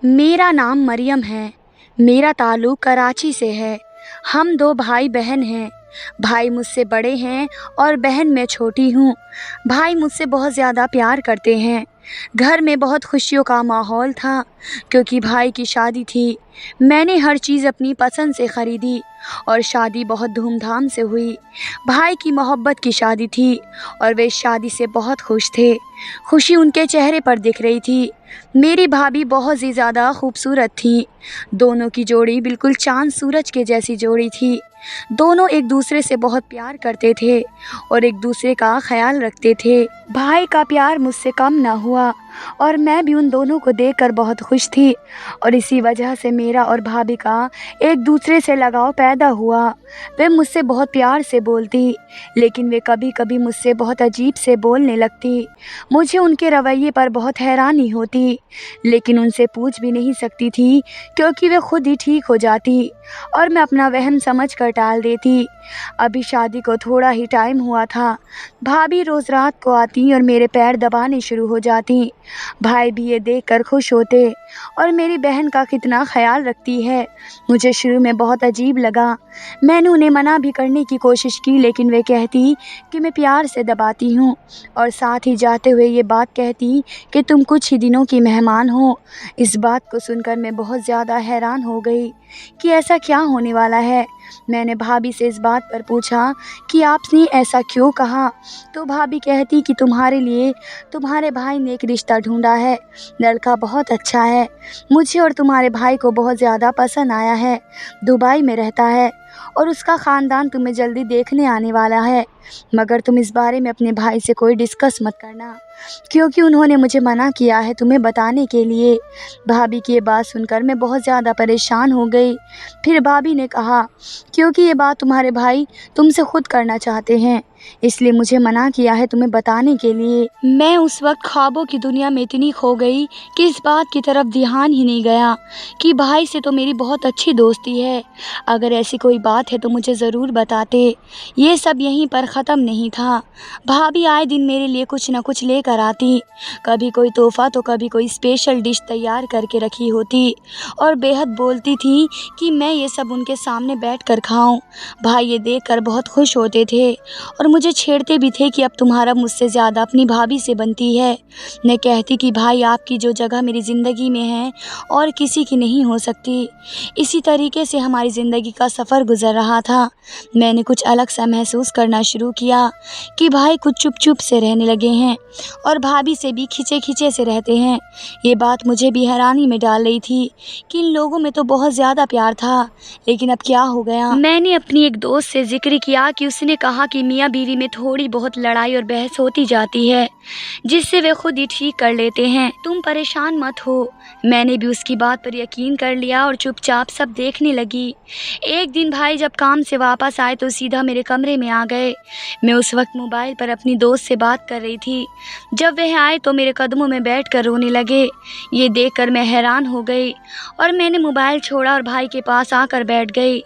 मेरा नाम मरियम है। मेरा ताल्लुक़ कराची से है। हम 2 भाई बहन हैं। भाई मुझसे बड़े हैं और बहन मैं छोटी हूँ। भाई मुझसे बहुत ज़्यादा प्यार करते हैं। घर में बहुत खुशियों का माहौल था क्योंकि भाई की शादी थी। मैंने हर चीज़ अपनी पसंद से ख़रीदी और शादी बहुत धूमधाम से हुई। भाई की मोहब्बत की शादी थी और वे इस शादी से बहुत खुश थे। खुशी उनके चेहरे पर दिख रही थी। मेरी भाभी बहुत ही ज़्यादा खूबसूरत थी। दोनों की जोड़ी बिल्कुल चाँद सूरज के जैसी जोड़ी थी। दोनों एक दूसरे से बहुत प्यार करते थे और एक दूसरे का ख्याल रखते थे। भाई का प्यार मुझसे कम ना हुआ और मैं भी उन दोनों को देखकर बहुत खुश थी और इसी वजह से मेरा और भाभी का एक दूसरे से लगाव पैदा हुआ। वे मुझसे बहुत प्यार से बोलती, लेकिन वे कभी कभी मुझसे बहुत अजीब से बोलने लगती। मुझे उनके रवैये पर बहुत हैरानी होती, लेकिन उनसे पूछ भी नहीं सकती थी क्योंकि वे खुद ही ठीक हो जाती और मैं अपना वहम समझ कर टाल देती। अभी शादी को थोड़ा ही टाइम हुआ था। भाभी रोज़ रात को आती और मेरे पैर दबाने शुरू हो जाती। भाई भी ये देखकर खुश होते और मेरी बहन का कितना ख्याल रखती है। मुझे शुरू में बहुत अजीब लगा। मैंने उन्हें मना भी करने की कोशिश की, लेकिन वे कहती कि मैं प्यार से दबाती हूँ और साथ ही जाते हुए ये बात कहती कि तुम कुछ ही दिनों की मेहमान हो। इस बात को सुनकर मैं बहुत ज़्यादा हैरान हो गई कि ऐसा क्या होने वाला है। मैंने भाभी से इस बात पर पूछा कि आपने ऐसा क्यों कहा, तो भाभी कहती कि तुम्हारे लिए तुम्हारे भाई ने एक रिश्ता ढूंढा है। लड़का बहुत अच्छा है। मुझे और तुम्हारे भाई को बहुत ज़्यादा पसंद आया है। दुबई में रहता है और उसका ख़ानदान तुम्हें जल्दी देखने आने वाला है। मगर तुम इस बारे में अपने भाई से कोई डिस्कस मत करना क्योंकि उन्होंने मुझे मना किया है तुम्हें बताने के लिए। भाभी की ये बात सुनकर मैं बहुत ज़्यादा परेशान हो गई। फिर भाभी ने कहा क्योंकि ये बात तुम्हारे भाई तुमसे खुद करना चाहते हैं, इसलिए मुझे मना किया है तुम्हें बताने के लिए। मैं उस वक्त ख्वाबों की दुनिया में इतनी खो गई कि इस बात की तरफ ध्यान ही नहीं गया कि भाई से तो मेरी बहुत अच्छी दोस्ती है। अगर ऐसी कोई बात है तो मुझे ज़रूर बताते। ये सब यहीं पर ख़त्म नहीं था। भाभी आए दिन मेरे लिए कुछ न कुछ लेकर आती। कभी कोई तोहफ़ा तो कभी कोई स्पेशल डिश तैयार करके रखी होती और बेहद बोलती थी कि मैं ये सब उनके सामने बैठकर खाऊं। भाई ये देखकर बहुत खुश होते थे और मुझे छेड़ते भी थे कि अब तुम्हारा मुझसे ज़्यादा अपनी भाभी से बनती है। मैं कहती कि भाई आपकी जो जगह मेरी ज़िंदगी में है और किसी की नहीं हो सकती। इसी तरीके से हमारी ज़िंदगी का सफ़र गुज़र रहा था। मैंने कुछ अलग सा महसूस करना शुरू किया कि भाई कुछ चुप चुप से रहने लगे हैं और भाभी से भी खिंचे खिंचे से रहते हैं। ये बात मुझे भी हैरानी में डाल रही थी कि इन लोगों में तो बहुत ज़्यादा प्यार था, लेकिन अब क्या हो गया। मैंने अपनी एक दोस्त से जिक्र किया कि उसने कहा कि मियाँ बीवी में थोड़ी बहुत लड़ाई और बहस होती जाती है, जिससे वे खुद ही ठीक कर लेते हैं। तुम परेशान मत हो। मैंने भी उसकी बात पर यकीन कर लिया और चुपचाप सब देखने लगी। एक दिन भाई जब काम से वापस आए तो सीधा मेरे कमरे में आ गए। मैं उस वक्त मोबाइल पर अपनी दोस्त से बात कर रही थी। जब वह आए तो मेरे कदमों में बैठकर रोने लगे। ये देखकर मैं हैरान हो गई और मैंने मोबाइल छोड़ा और भाई के पास आकर बैठ गई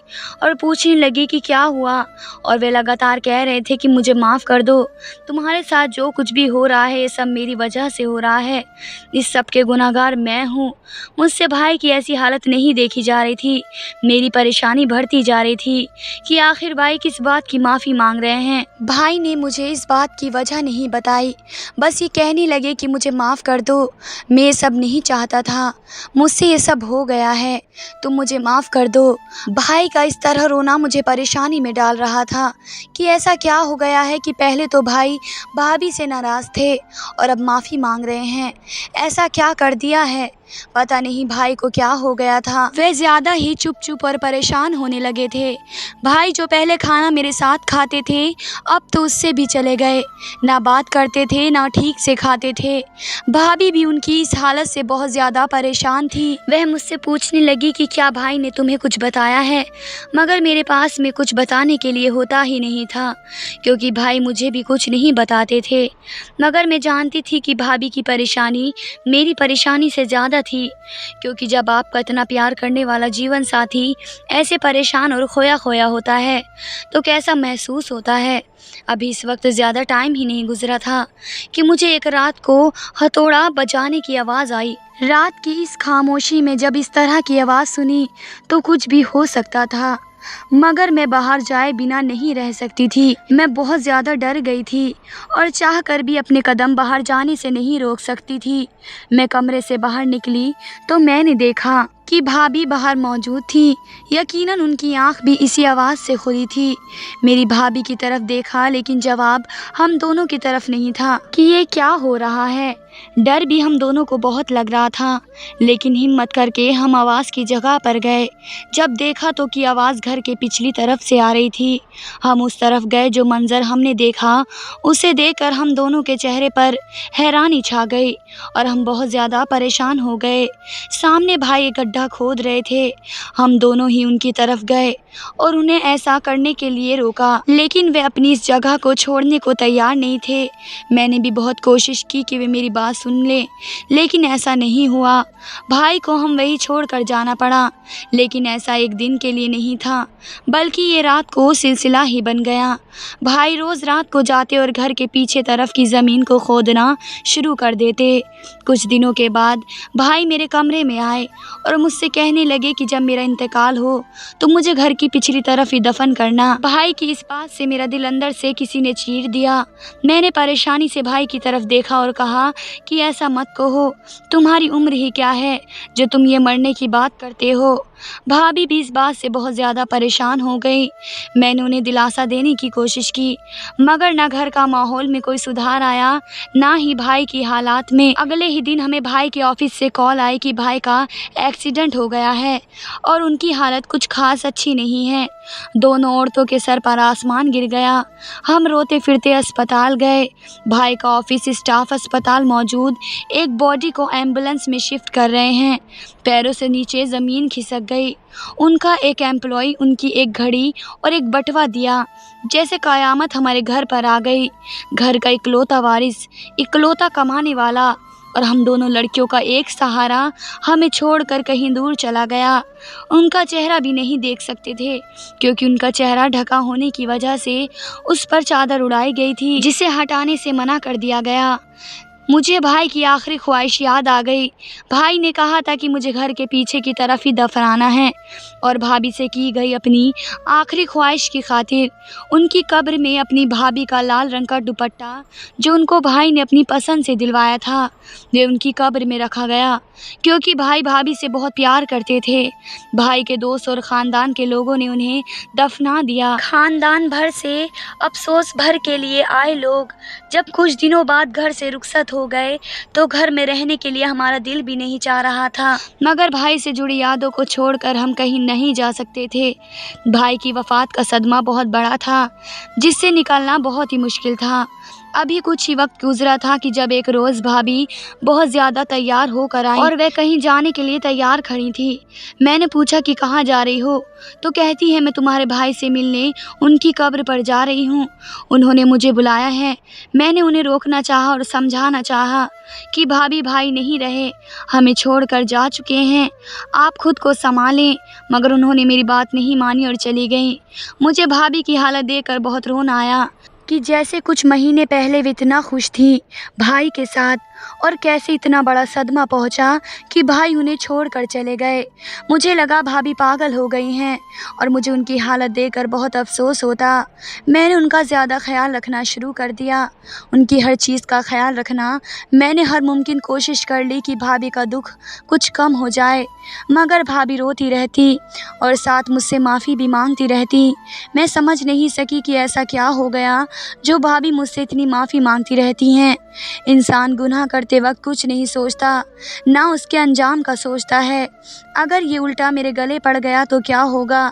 और पूछने लगी कि क्या हुआ। और वे लगातार कह रहे थे कि मुझे माफ़ कर दो, तुम्हारे साथ जो कुछ भी हो रहा है ये सब मेरी वजह से हो रहा है। इस सब के गुनहगार मैं हूँ। मुझसे भाई की ऐसी हालत नहीं देखी जा रही थी। मेरी परेशानी बढ़ती जा रही थी कि आखिर भाई किस बात की माफ़ी मांग रहे हैं। भाई ने मुझे इस बात की वजह नहीं बताई, बस ये कहने लगे कि मुझे माफ़ कर दो, मैं ये सब नहीं चाहता था, मुझसे ये सब हो गया है, तुम मुझे माफ़ कर दो। भाई का इस तरह रोना मुझे परेशानी में डाल रहा था कि ऐसा क्या हो गया है कि पहले तो भाई भाभी से नाराज़ थे और अब माफ़ी मांग रहे हैं। ऐसा क्या कर दिया है, पता नहीं भाई को क्या हो गया था। वे ज़्यादा ही चुप चुप और परेशान होने लगे थे। भाई जो पहले खाना मेरे साथ खाते थे अब तो उससे भी चले गए, ना बात करते थे ना ठीक से खाते थे। भाभी भी उनकी इस हालत से बहुत ज़्यादा परेशान थी। वह मुझसे पूछने लगी कि क्या भाई ने तुम्हें कुछ बताया है, मगर मेरे पास में कुछ बताने के लिए होता ही नहीं था क्योंकि भाई मुझे भी कुछ नहीं बताते थे। मगर मैं जानती थी कि भाभी की परेशानी मेरी परेशानी से ज़्यादा وجہ تھی، کیونکہ جب آپ کا اتنا پیار کرنے والا جیون ساتھی ایسے پریشان اور کھویا کھویا ہوتا ہے تو کیسا محسوس ہوتا ہے۔ ابھی اس وقت زیادہ ٹائم ہی نہیں گزرا تھا کہ مجھے ایک رات کو ہتھوڑا بجانے کی آواز آئی۔ رات کی اس خاموشی میں جب اس طرح کی آواز سنی تو کچھ بھی ہو سکتا تھا، مگر میں باہر جائے بنا نہیں رہ سکتی تھی۔ میں بہت زیادہ ڈر گئی تھی اور چاہ کر بھی اپنے قدم باہر جانے سے نہیں روک سکتی تھی۔ میں کمرے سے باہر نکلی تو میں نے دیکھا کہ بھابھی باہر موجود تھی۔ یقیناً ان کی آنکھ بھی اسی آواز سے کھلی تھی۔ میری بھابھی کی طرف دیکھا لیکن جواب ہم دونوں کی طرف نہیں تھا کہ یہ کیا ہو رہا ہے۔ ڈر بھی ہم دونوں کو بہت لگ رہا تھا، لیکن ہمت کر کے ہم آواز کی جگہ پر گئے۔ جب دیکھا تو کہ آواز گھر کے پچھلی طرف سے آ رہی تھی۔ ہم اس طرف گئے، جو منظر ہم نے دیکھا اسے دیکھ کر ہم دونوں کے چہرے پر حیرانی چھا گئی اور ہم بہت زیادہ پریشان ہو گئے۔ سامنے بھائی ایک گڈھا کھود رہے تھے۔ ہم دونوں ہی ان کی طرف گئے اور انہیں ایسا کرنے کے لیے روکا، لیکن وہ اپنی اس جگہ کو چھوڑنے کو تیار نہیں تھے۔ میں نے بھی بہت کوشش کی کہ وہ میری بات سن لیں، لیکن ایسا نہیں ہوا۔ بھائی کو ہم وہی چھوڑ کر جانا پڑا، لیکن ایسا ایک دن کے لیے نہیں تھا، بلکہ یہ رات کو سلسلہ ہی بن گیا۔ بھائی روز رات کو جاتے اور گھر کے پیچھے طرف کی زمین کو کھودنا شروع کر دیتے۔ کچھ دنوں کے بعد بھائی میرے کمرے میں آئے اور مجھ سے کہنے لگے کہ جب میرا انتقال ہو تو مجھے گھر کی پچھلی طرف ہی دفن کرنا۔ بھائی کی اس بات سے میرا دل اندر سے کسی نے چیر دیا۔ میں نے پریشانی سے بھائی کی طرف دیکھا اور کہا کہ ایسا مت کہو، تمہاری عمر ہی کیا ہے جو تم یہ مرنے کی بات کرتے ہو۔ بھابھی بھی اس بات سے بہت زیادہ پریشان ہو گئی۔ میں نے انہیں دلاسا دینے کی کوشش کی، مگر نہ گھر کا ماحول میں کوئی سدھار آیا، نہ ہی بھائی کی حالات میں۔ اگلے ہی دن ہمیں بھائی کے آفس سے کال آئی کہ بھائی کا ایکسیڈنٹ ہو گیا ہے اور ان کی حالت کچھ خاص اچھی نہیں ہے۔ دونوں عورتوں کے سر پر آسمان گر گیا۔ ہم روتے پھرتے اسپتال گئے۔ بھائی کا آفس اسٹاف اسپتال موجود ایک باڈی کو ایمبولینس میں شفٹ کر رہے ہیں۔ پیروں سے نیچے زمین کھسک گئی۔ ان کا ایک ایمپلائی ان کی ایک گھڑی اور ایک بٹوا دیا، جیسے قیامت ہمارے گھر پر آ گئی۔ گھر کا اکلوتا وارث، اکلوتا کمانے والا اور ہم دونوں لڑکیوں کا ایک سہارا ہمیں چھوڑ کر کہیں دور چلا گیا۔ ان کا چہرہ بھی نہیں دیکھ سکتے تھے، کیونکہ ان کا چہرہ ڈھکا ہونے کی وجہ سے اس پر چادر اڑائی گئی تھی، جسے ہٹانے سے منع کر دیا گیا۔ مجھے بھائی کی آخری خواہش یاد آ گئی۔ بھائی نے کہا تھا کہ مجھے گھر کے پیچھے کی طرف ہی دفنانا ہے، اور بھابھی سے کی گئی اپنی آخری خواہش کی خاطر ان کی قبر میں اپنی بھابھی کا لال رنگ کا دوپٹہ، جو ان کو بھائی نے اپنی پسند سے دلوایا تھا، وہ ان کی قبر میں رکھا گیا، کیونکہ بھائی بھابھی سے بہت پیار کرتے تھے۔ بھائی کے دوست اور خاندان کے لوگوں نے انہیں دفنا دیا۔ خاندان بھر سے افسوس بھر کے لیے آئے لوگ جب کچھ دنوں بعد گھر سے رخصت ہو گئے تو گھر میں رہنے کے لیے ہمارا دل بھی نہیں چاہ رہا تھا، مگر بھائی سے جڑی یادوں کو چھوڑ کر ہم کہیں نہیں جا سکتے تھے۔ بھائی کی وفات کا صدمہ بہت بڑا تھا، جس سے نکلنا بہت ہی مشکل تھا۔ ابھی کچھ ہی وقت گزرا تھا کہ جب ایک روز بھابھی بہت زیادہ تیار ہو کر آئی اور وہ کہیں جانے کے لیے تیار کھڑی تھی۔ میں نے پوچھا کہ کہاں جا رہی ہو؟ تو کہتی ہے میں تمہارے بھائی سے ملنے ان کی قبر پر جا رہی ہوں، انہوں نے مجھے بلایا ہے۔ میں نے انہیں روکنا چاہا اور سمجھانا چاہا کہ بھابھی بھائی نہیں رہے، ہمیں چھوڑ کر جا چکے ہیں، آپ خود کو سنبھالیں، مگر انہوں نے میری بات نہیں مانی اور چلی گئیں۔ مجھے بھابھی کی حالت دیکھ کر بہت رونا آیا کہ جیسے کچھ مہینے پہلے وہ اتنا خوش تھی بھائی کے ساتھ، اور کیسے اتنا بڑا صدمہ پہنچا کہ بھائی انہیں چھوڑ کر چلے گئے۔ مجھے لگا بھابھی پاگل ہو گئی ہیں اور مجھے ان کی حالت دیکھ کر بہت افسوس ہوتا۔ میں نے ان کا زیادہ خیال رکھنا شروع کر دیا، ان کی ہر چیز کا خیال رکھنا۔ میں نے ہر ممکن کوشش کر لی کہ بھابھی کا دکھ کچھ کم ہو جائے، مگر بھابھی روتی رہتی اور ساتھ مجھ سے معافی بھی مانگتی رہتی۔ میں سمجھ نہیں سکی کہ ایسا کیا ہو گیا جو بھابھی مجھ سے اتنی معافی مانگتی رہتی ہیں۔ انسان گناہ کرتے وقت کچھ نہیں سوچتا، نہ اس کے انجام کا سوچتا ہے۔ اگر یہ الٹا میرے گلے پڑ گیا تو کیا ہوگا؟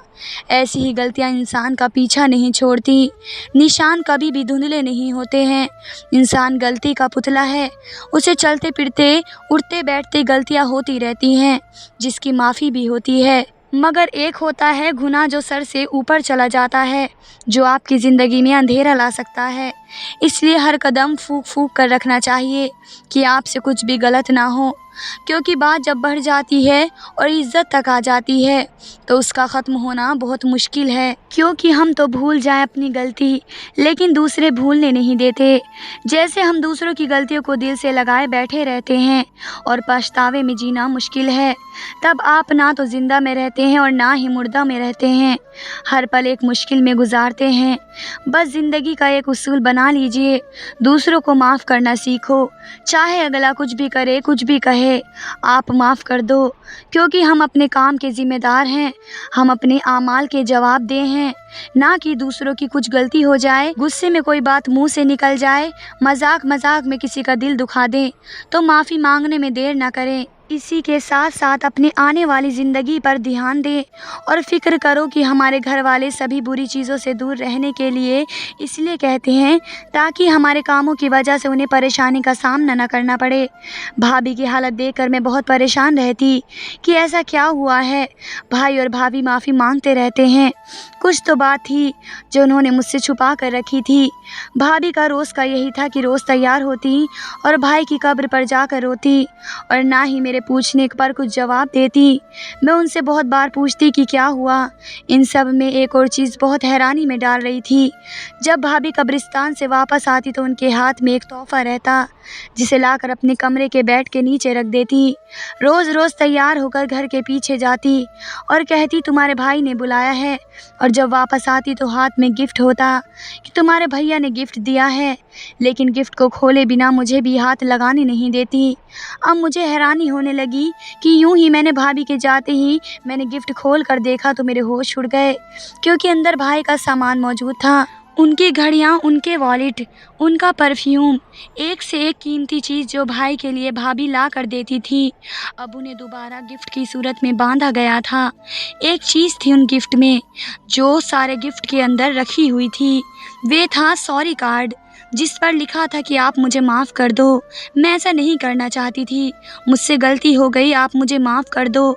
ایسی ہی غلطیاں انسان کا پیچھا نہیں چھوڑتی، نشان کبھی بھی دھندلے نہیں ہوتے ہیں۔ انسان غلطی کا پتلا ہے، اسے چلتے پھرتے اٹھتے بیٹھتے غلطیاں ہوتی رہتی ہیں، جس کی معافی بھی ہوتی ہے، مگر ایک ہوتا ہے گناہ جو سر سے اوپر چلا جاتا ہے، جو آپ کی زندگی میں اندھیرا لا سکتا ہے۔ اس لیے ہر قدم پھونک پھونک کر رکھنا چاہیے کہ آپ سے کچھ بھی غلط نہ ہو۔ क्योंकि बात जब बढ़ जाती है और इज्जत तक आ जाती है तो उसका ख़त्म होना बहुत मुश्किल है। क्योंकि हम तो भूल जाएं अपनी गलती, लेकिन दूसरे भूलने नहीं देते। जैसे हम दूसरों की गलतियों को दिल से लगाए बैठे रहते हैं और पछतावे में जीना मुश्किल है, तब आप ना तो ज़िंदा में रहते हैं और ना ही मुर्दा में रहते हैं। हर पल एक मुश्किल में गुजारते हैं। बस ज़िंदगी का एक उसूल बना लीजिए, दूसरों को माफ़ करना सीखो। चाहे अगला कुछ भी करे, कुछ भी कहे, आप माफ़ कर दो। क्योंकि हम अपने काम के ज़िम्मेदार हैं, हम अपने आमाल के जवाबदेह हैं, ना कि दूसरों की कुछ गलती हो जाए, गुस्से में कोई बात मुंह से निकल जाए, मजाक मजाक में किसी का दिल दुखा दें तो माफ़ी मांगने में देर ना करें। इसी के साथ साथ अपने आने वाली ज़िंदगी पर ध्यान दें और फ़िक्र करो कि हमारे घर वाले सभी बुरी चीज़ों से दूर रहने के लिए इसलिए कहते हैं ताकि हमारे कामों की वजह से उन्हें परेशानी का सामना न करना पड़े। भाभी की हालत देखकर मैं बहुत परेशान रहती कि ऐसा क्या हुआ है। भाई और भाभी माफ़ी मांगते रहते हैं, कुछ तो बात थी जो उन्होंने मुझसे छुपा कर रखी थी। भाभी का रोज़ का यही था कि रोज़ तैयार होती और भाई की कब्र पर जाकर रोती और ना ही मेरे पूछने पर कुछ जवाब देती। मैं उनसे बहुत बार पूछती कि क्या हुआ। इन सब में एक और चीज़ बहुत हैरानी में डाल रही थी। जब भाभी कब्रिस्तान से वापस आती तो उनके हाथ में एक तोहफ़ा रहता जिसे लाकर अपने कमरे के बेड के नीचे रख देती। रोज़ रोज़ तैयार होकर घर के पीछे जाती और कहती तुम्हारे भाई ने बुलाया है, और जब वापस आती तो हाथ में गिफ्ट होता कि तुम्हारे भैया ने गिफ्ट दिया है। लेकिन गिफ्ट को खोले बिना मुझे भी हाथ लगाने नहीं देती। अब मुझे हैरानी होने लगी कि यूं ही मैंने भाभी के जाते ही मैंने गिफ्ट खोल कर देखा तो मेरे होश उड़ गए, क्योंकि अंदर भाई का सामान मौजूद था। उनकी घड़ियाँ, उनके वॉलेट, उनका परफ्यूम, एक से एक कीमती चीज़ जो भाई के लिए भाभी ला कर देती थी, अब उन्हें दोबारा गिफ्ट की सूरत में बांधा गया था। एक चीज़ थी उन गिफ्ट में जो सारे गिफ्ट के अंदर रखी हुई थी, वे था सॉरी कार्ड जिस पर लिखा था कि आप मुझे माफ़ कर दो, मैं ऐसा नहीं करना चाहती थी, मुझसे गलती हो गई, आप मुझे माफ़ कर दो।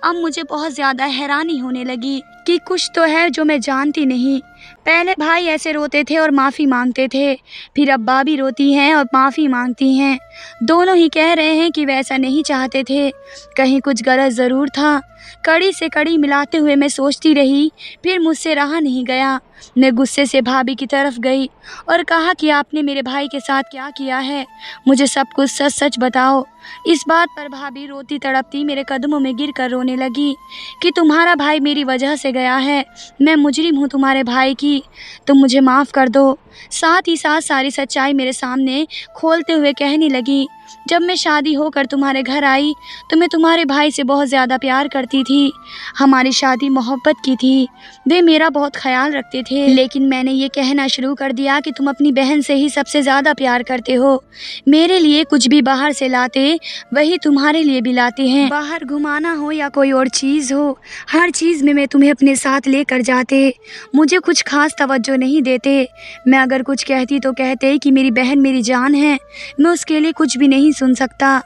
अब मुझे बहुत ज़्यादा हैरानी होने लगी कि कुछ तो है जो मैं जानती नहीं। पहले भाई ऐसे रोते थे और माफ़ी मांगते थे, फिर अब भाभी रोती हैं और माफ़ी मांगती हैं। दोनों ही कह रहे हैं कि वैसा नहीं चाहते थे, कहीं कुछ गलत ज़रूर था। कड़ी से कड़ी मिलाते हुए मैं सोचती रही, फिर मुझसे रहा नहीं गया। मैं गुस्से से भाभी की तरफ गई और कहा कि आपने मेरे भाई के साथ क्या किया है, मुझे सब कुछ सच सच बताओ। इस बात पर भाभी रोती तड़पती मेरे कदमों में गिरकर रोने लगी कि तुम्हारा भाई मेरी वजह से गया है, मैं मुजरिम हूँ तुम्हारे भाई की, तुम मुझे माफ़ कर दो। साथ ही साथ सारी सच्चाई मेरे सामने खोलते हुए कहने लगी, जब मैं शादी होकर तुम्हारे घर आई तो मैं तुम्हारे भाई से बहुत ज़्यादा प्यार करती थी। हमारी शादी मोहब्बत की थी, वे मेरा बहुत ख्याल रखते थे। लेकिन मैंने ये कहना शुरू कर दिया कि तुम अपनी बहन से ही सबसे ज़्यादा प्यार करते हो। मेरे लिए कुछ भी बाहर से लाते वही तुम्हारे लिए भी लाते हैं। बाहर घुमाना हो या कोई और चीज़ हो, हर चीज़ में मैं तुम्हें अपने साथ लेकर जाते। मुझे कुछ खास तवज्जो नहीं देते। मैं अगर कुछ कहती तो कहते कि मेरी बहन मेरी जान है, मैं उसके लिए कुछ भी नहीं सुन सकता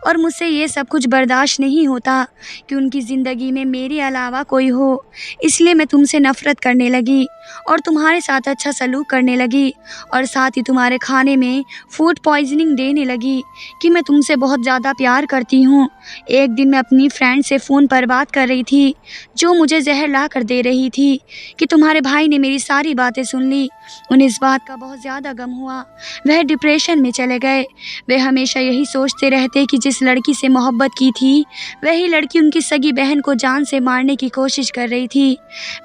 और मुझसे ये सब कुछ बर्दाश्त नहीं होता कि उनकी ज़िंदगी में मेरे अलावा कोई हो। इसलिए मैं तुमसे नफ़रत करने लगी और तुम्हारे साथ अच्छा सलूक करने लगी और साथ ही तुम्हारे खाने में फूड पॉइजनिंग देने लगी कि मैं तुमसे बहुत ज़्यादा प्यार करती हूँ। एक दिन मैं अपनी फ्रेंड से फ़ोन पर बात कर रही थी जो मुझे जहर ला कर दे रही थी कि तुम्हारे भाई ने मेरी सारी बातें सुन ली। उन्हें इस बात का बहुत ज़्यादा गम हुआ, वह डिप्रेशन में चले गए। वे हमेशा यही सोचते रहते कि जिस लड़की से मोहब्बत की थी वही लड़की उनकी सगी बहन को जान से मारने की कोशिश कर रही थी।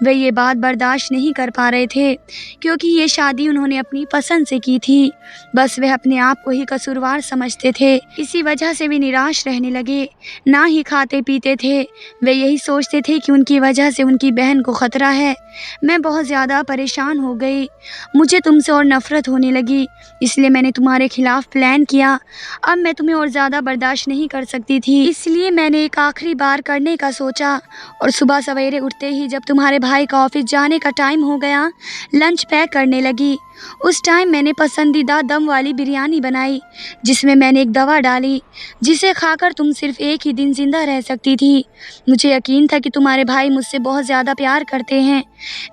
वे ये बात बर्दाश्त नहीं कर पा रहे थे क्योंकि ये शादी उन्होंने अपनी पसंद से की थी। बस वे अपने आप को ही कसूरवार समझते थे। इसी वजह से वे निराश रहने लगे, ना ही खाते पीते थे। वे यही सोचते थे कि उनकी वजह से उनकी बहन को ख़तरा है। मैं बहुत ज़्यादा परेशान हो गई, मुझे तुमसे और नफ़रत होने लगी, इसलिए मैंने तुम्हारे खिलाफ़ प्लान किया। अब मैं तुम्हें और ज़्यादा बर्दाश्त नहीं कर सकती थी, इसलिए मैंने एक आखिरी बार करने का सोचा और सुबह सवेरे उठते ही जब तुम्हारे भाई का ऑफिस जाने का टाइम हो गया, लंच पैक करने लगी। उस टाइम मैंने पसंदीदा दम वाली बिरयानी बनाई जिसमें मैंने एक दवा डाली जिसे खाकर तुम सिर्फ एक ही दिन ज़िंदा रह सकती थी। मुझे यकीन था कि तुम्हारे भाई मुझसे बहुत ज़्यादा प्यार करते हैं,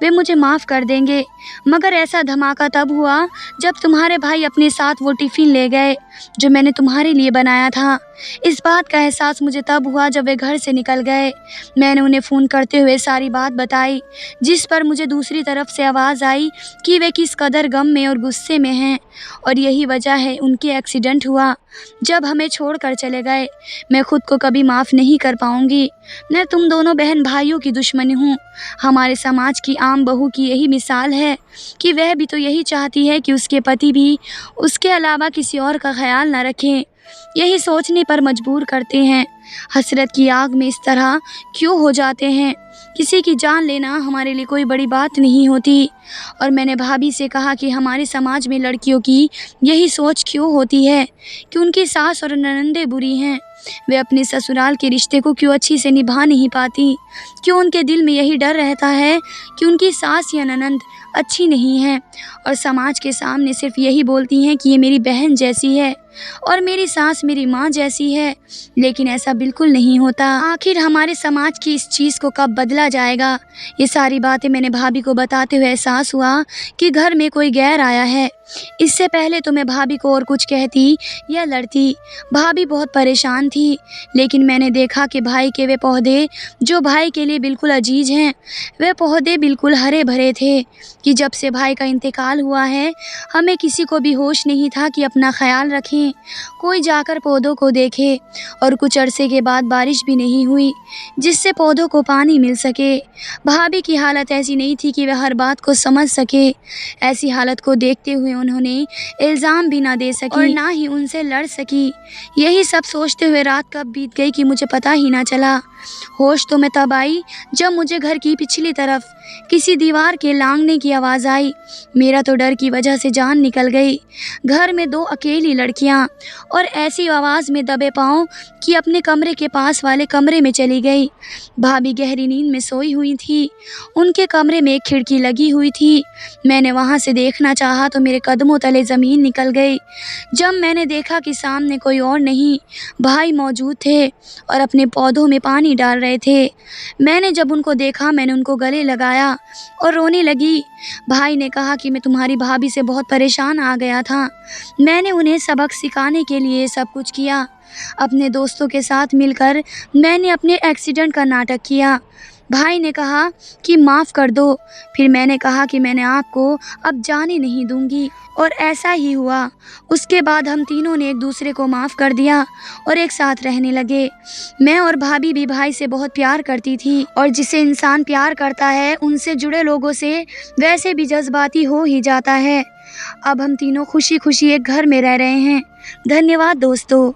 वे मुझे माफ़ कर देंगे। मगर ऐसा धमाका तब हुआ जब तुम्हारे भाई अपने साथ वो टिफ़िन ले गए जो मैंने तुम्हारे लिए बनाया था। इस बात का एहसास मुझे तब हुआ जब वे घर से निकल गए। मैंने उन्हें फ़ोन करते हुए सारी बात बताई, जिस पर मुझे दूसरी तरफ से आवाज़ आई कि वे किस कदर गम में और गुस्से में हैं, और यही वजह है उनके एक्सीडेंट हुआ जब हमें छोड़कर चले गए। मैं खुद को कभी माफ़ नहीं कर पाऊँगी। मैं तुम दोनों बहन भाइयों की दुश्मन हूँ। हमारे समाज की आम बहू की यही मिसाल है कि वह भी तो यही चाहती है कि उसके पति भी उसके अलावा किसी और का ख्याल न रखें। यही सोचने पर मजबूर करते हैं। हसरत की आग में इस तरह क्यों हो जाते हैं? किसी की जान लेना हमारे लिए कोई बड़ी बात नहीं होती। और मैंने भाभी से कहा कि हमारे समाज में लड़कियों की यही सोच क्यों होती है कि उनकी सास और ननंदें बुरी हैं, वे अपने ससुराल के रिश्ते को क्यों अच्छी से निभा नहीं पाती? क्यों उनके दिल में यही डर रहता है कि उनकी सास या ननंद अच्छी नहीं है और समाज के सामने सिर्फ यही बोलती हैं कि ये मेरी बहन जैसी है और मेरी सास मेरी माँ जैसी है, लेकिन ऐसा बिल्कुल नहीं होता। आखिर हमारे समाज की इस चीज़ को कब बदला जाएगा? ये सारी बातें मैंने भाभी को बताते हुए एहसास हुआ कि घर में कोई गैर आया है। इससे पहले तो मैं भाभी को और कुछ कहती या लड़ती। भाभी बहुत परेशान थी, लेकिन मैंने देखा कि भाई के वे पौधे जो भाई के लिए बिल्कुल अजीज हैं, वे पौधे बिल्कुल हरे भरे थे कि जब से भाई का इंतकाल हुआ है हमें किसी को भी होश नहीं था कि अपना ख्याल रखें, कोई जाकर पौधों को देखे। और कुछ अरसे के बाद बारिश भी नहीं हुई जिससे पौधों को पानी मिल सके। भाभी की हालत ऐसी नहीं थी कि वह हर बात को समझ सके। ऐसी हालत को देखते हुए उन्होंने इल्ज़ाम भी ना दे सकी और ना ही उनसे लड़ सकी। यही सब सोचते हुए रात कब बीत गई कि मुझे पता ही ना चला। होश तो मैं तब आई जब मुझे घर की पिछली तरफ किसी दीवार के लांघने की आवाज़ आई। मेरा तो डर की वजह से जान निकल गई। घर में दो अकेली लड़कियां और ऐसी आवाज़ में दबे पाँव कि अपने कमरे के पास वाले कमरे में चली गई। भाभी गहरी नींद में सोई हुई थी। उनके कमरे में एक खिड़की लगी हुई थी। मैंने वहाँ से देखना चाहा तो मेरे कदमों तले ज़मीन निकल गई। जब मैंने देखा कि सामने कोई और नहीं, भाई मौजूद थे और अपने पौधों में पानी डाल रहे थे। मैंने जब उनको देखा मैंने उनको गले लगाया और रोने लगी। भाई ने कहा कि मैं तुम्हारी भाभी से बहुत परेशान आ गया था। मैंने उन्हें सबक सिखाने के लिए सब कुछ किया। अपने दोस्तों के साथ मिलकर मैंने अपने एक्सीडेंट का नाटक किया। भाई ने कहा कि माफ़ कर दो। फिर मैंने कहा कि मैंने आपको अब जाने नहीं दूंगी, और ऐसा ही हुआ। उसके बाद हम तीनों ने एक दूसरे को माफ़ कर दिया और एक साथ रहने लगे। मैं और भाभी भी भाई से बहुत प्यार करती थी, और जिसे इंसान प्यार करता है उनसे जुड़े लोगों से वैसे भी जज्बाती हो ही जाता है। अब हम तीनों खुशी खुशी एक घर में रह रहे हैं। धन्यवाद दोस्तों।